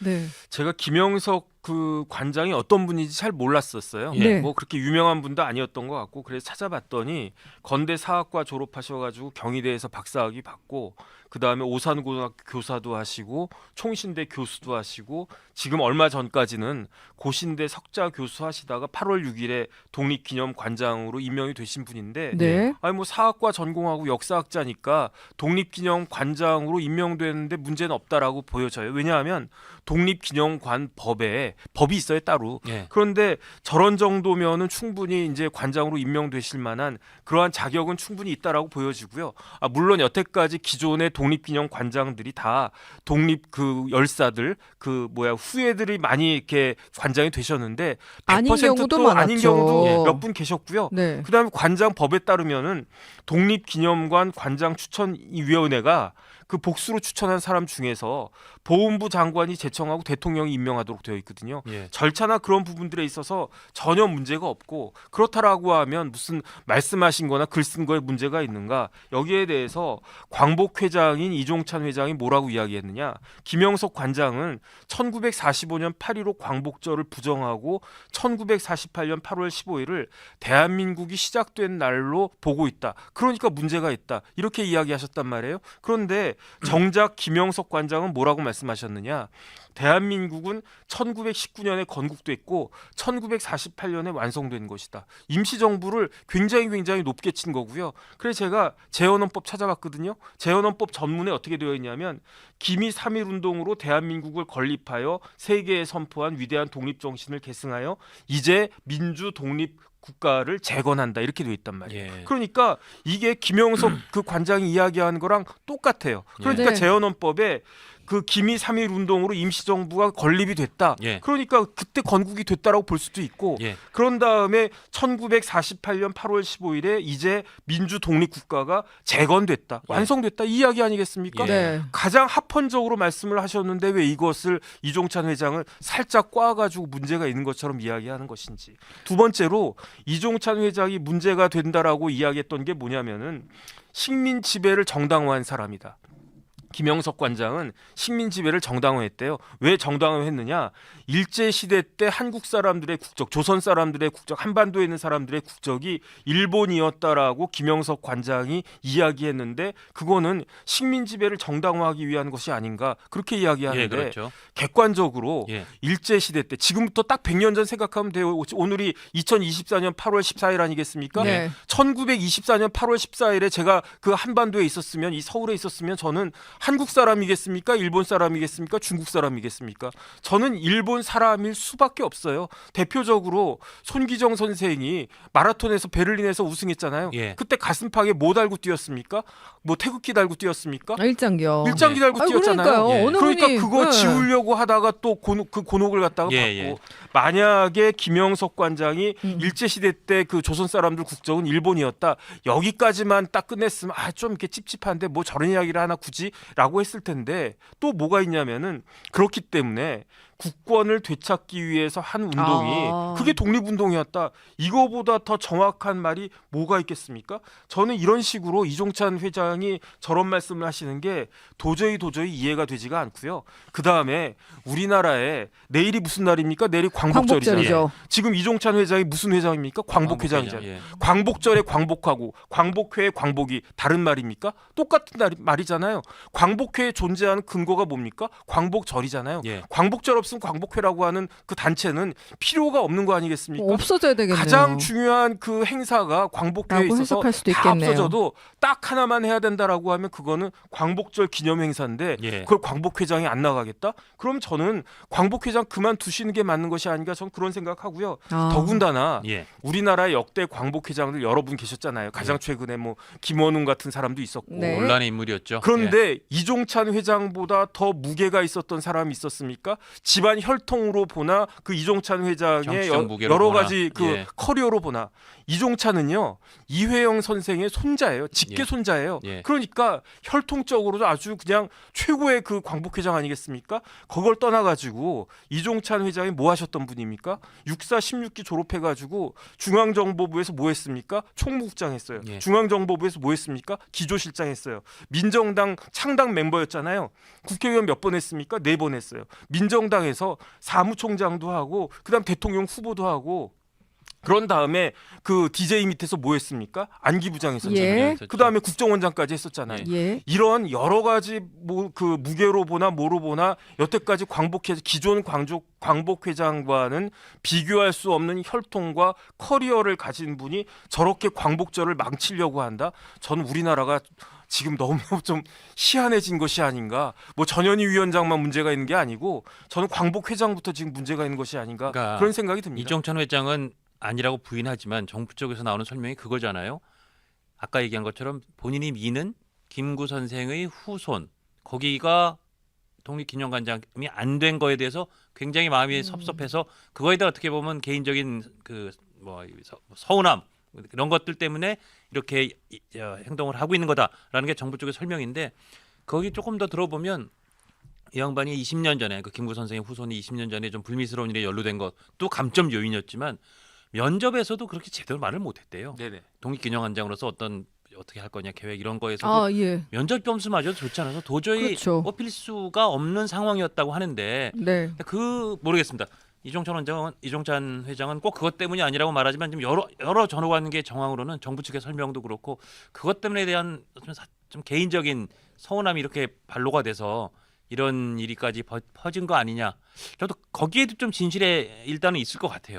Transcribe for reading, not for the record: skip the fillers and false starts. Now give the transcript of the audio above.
네. 제가 김영석 그 관장이 어떤 분인지 잘 몰랐었어요. 네. 뭐 그렇게 유명한 분도 아니었던 것 같고 그래서 찾아봤더니 건대 사학과 졸업하셔가지고 경희대에서 박사학위 받고 그 다음에 오산고등학교 교사도 하시고 총신대 교수도 하시고 지금 얼마 전까지는 고신대 석좌 교수 하시다가 8월 6일에 독립기념관장으로 임명이 되신 분인데 네. 아니 뭐 사학과 전공하고 역사학자니까 독립기념관장으로 임명되는데 문제는 없다라고 보여져요. 왜냐하면 독립기념관 법이 있어요 따로. 예. 그런데 저런 정도면은 충분히 이제 관장으로 임명되실 만한 그러한 자격은 충분히 있다라고 보여지고요. 물론 여태까지 기존의 독립기념관장들이 다 독립 그 열사들 그 후예들이 많이 이렇게 관장이 되셨는데 100% 아닌 경우도 또 아닌 많았죠. 경우도 몇 분 계셨고요. 네. 그다음에 관장 법에 따르면은 독립기념관 관장 추천위원회가 그 복수로 추천한 사람 중에서 보훈부 장관이 제청하고 대통령이 임명하도록 되어 있거든요. 예. 절차나 그런 부분들에 있어서 전혀 문제가 없고 그렇다라고 하면 무슨 말씀하신 거나 글 쓴 거에 문제가 있는가? 여기에 대해서 광복 회장인 이종찬 회장이 뭐라고 이야기했느냐? 김영석 관장은 1945년 8.15 광복절을 부정하고 1948년 8월 15일을 대한민국이 시작된 날로 보고 있다. 그러니까 문제가 있다. 이렇게 이야기하셨단 말이에요. 그런데 정작 김영석 관장은 뭐라고 말씀하셨느냐? 대한민국은 1919년에 건국됐고 1948년에 완성된 것이다. 임시정부를 굉장히 높게 친 거고요. 그래서 제가 재헌헌법 찾아봤거든요. 재헌헌법 전문에 어떻게 되어 있냐면 기미 3.1운동으로 대한민국을 건립하여 세계에 선포한 위대한 독립정신을 계승하여 이제 민주 독립 국가를 재건한다 이렇게 되어 있단 말이에요. 예. 그러니까 이게 김영석 그 관장이 이야기하는 거랑 똑같아요. 그러니까 네. 재헌헌법에 그 기미 3.1 운동으로 임시정부가 건립이 됐다. 예. 그러니까 그때 건국이 됐다라고 볼 수도 있고 예. 그런 다음에 1948년 8월 15일에 이제 민주 독립국가가 재건됐다. 예. 완성됐다. 이 이야기 아니겠습니까? 예. 네. 가장 합헌적으로 말씀을 하셨는데 왜 이것을 이종찬 회장을 살짝 꽈가지고 문제가 있는 것처럼 이야기하는 것인지. 두 번째로 이종찬 회장이 문제가 된다라고 이야기했던 게 뭐냐면은 식민 지배를 정당화한 사람이다. 김영석 관장은 식민 지배를 정당화했대요. 왜 정당화했느냐? 일제 시대 때 한국 사람들의 국적, 조선 사람들의 국적, 한반도에 있는 사람들의 국적이 일본이었다라고 김영석 관장이 이야기했는데 그거는 식민 지배를 정당화하기 위한 것이 아닌가 그렇게 이야기하는데 예, 그렇죠. 객관적으로 예. 일제 시대 때 지금부터 딱 100년 전 생각하면 돼요. 오늘이 2024년 8월 14일 아니겠습니까? 네. 1924년 8월 14일에 제가 그 한반도에 있었으면 이 서울에 있었으면 저는 한국 사람이겠습니까? 일본 사람이겠습니까? 중국 사람이겠습니까? 저는 일본 사람일 수밖에 없어요. 대표적으로 손기정 선생이 마라톤에서 베를린에서 우승했잖아요. 예. 그때 가슴팍에 뭐 달고 뛰었습니까? 뭐 태극기 달고 뛰었습니까? 일장기요. 일장기 달고 뛰었잖아요. 그러니까요. 예. 어느 그러니까 분이 그거 네. 지우려고 하다가 또 그 곤혹을 갖다가 예, 받고 예. 만약에 김영석 관장이 일제시대 때 그 조선 사람들 국적은 일본이었다 여기까지만 딱 끝냈으면 좀 이렇게 찝찝한데 뭐 저런 이야기를 하나 굳이라고 했을 텐데 또 뭐가 있냐면은 그렇기 때문에 국권을 되찾기 위해서 한 운동이 그게 독립운동이었다. 이거보다 더 정확한 말이 뭐가 있겠습니까? 저는 이런 식으로 이종찬 회장이 저런 말씀을 하시는 게 도저히 이해가 되지가 않고요. 그다음에 우리나라에 내일이 무슨 날입니까? 내일이 광복절이잖아요. 광복절이죠. 지금 이종찬 회장이 무슨 회장입니까? 광복회장이잖아요. 예. 광복절에 광복하고 광복회에 광복이 다른 말입니까? 똑같은 말이잖아요. 광복회에 존재하는 근거가 뭡니까? 광복절이잖아요. 예. 광복절 없으면 광복회라고 하는 그 단체는 필요가 없는 거 아니겠습니까? 없어져야 되겠네요. 가장 중요한 그 행사가 광복회에 라고 있어서 해석할 수도 다 있겠네요. 없어져도 딱 하나만 해야 된다라고 하면 그거는 광복절 기념 행사인데 예. 그걸 광복회장이 안 나가겠다? 그럼 저는 광복회장 그만두시는 게 맞는 것이 아닌가 저는 그런 생각하고요. 더군다나 예. 우리나라의 역대 광복회장들 여러 분 계셨잖아요. 가장 최근에 뭐 김원웅 같은 사람도 있었고 네. 논란의 인물이었죠. 그런데 이종찬 회장보다 더 무게가 있었던 사람이 있었습니까? 집안 혈통으로 보나 그 이종찬 회장의 정치적 무게로 여러 보나. 가지 그 예. 커리어로 보나 이종찬은요 이회영 선생의 손자예요. 직계 예. 손자예요. 예. 그러니까 혈통적으로도 아주 그냥 최고의 그 광복회장 아니겠습니까? 그걸 떠나가지고 이종찬 회장이 뭐 하셨던 했던 분입니까? 육사 16기 졸업해가지고 중앙정보부에서 뭐 했습니까? 총무국장 했어요. 예. 중앙정보부에서 뭐 했습니까? 기조실장 했어요. 민정당 창당 멤버였잖아요. 국회의원 몇 번 했습니까? 4번 했어요. 민정당에서 사무총장도 하고 그다음 대통령 후보도 하고 그런 다음에 그 DJ 밑에서 뭐 했습니까? 안기부장 했었잖아요. 예. 그다음에 국정원장까지 했었잖아요. 예. 이런 여러 가지 뭐 그 무게로 보나 뭐로 보나 여태까지 기존 광복회장과는 비교할 수 없는 혈통과 커리어를 가진 분이 저렇게 광복절을 망치려고 한다. 저는 우리나라가 지금 너무 좀 희한해진 것이 아닌가. 뭐 전현희 위원장만 문제가 있는 게 아니고 저는 광복회장부터 지금 문제가 있는 것이 아닌가 그러니까 그런 생각이 듭니다. 이종찬 회장은 아니라고 부인하지만 정부 쪽에서 나오는 설명이 그거잖아요. 아까 얘기한 것처럼 본인이 미는 김구 선생의 후손 거기가 독립기념관장이 안 된 거에 대해서 굉장히 마음이 섭섭해서 그거에 대해 어떻게 보면 개인적인 그 뭐 서운함 이런 것들 때문에 이렇게 행동을 하고 있는 거다라는 게 정부 쪽의 설명인데 거기 조금 더 들어보면 이 양반이 20년 전에 그 김구 선생의 후손이 20년 전에 좀 불미스러운 일에 연루된 것도 감점 요인이었지만 면접에서도 그렇게 제대로 말을 못했대요. 네네. 독립기념관장으로서 어떻게 할 거냐 계획 이런 거에서도 아, 예. 면접 점수마저 좋지 않아서 도저히 그렇죠. 뽑힐 수가 없는 상황이었다고 하는데 네. 모르겠습니다. 이종찬 회장은 꼭 그것 때문이 아니라고 말하지만 좀 여러 전후관계 정황으로는 정부 측의 설명도 그렇고 그것 때문에 대한 좀 개인적인 서운함이 이렇게 반로가 돼서 이런 일이까지 퍼진 거 아니냐. 저도 거기에도 좀 진실에 일단은 있을 것 같아요.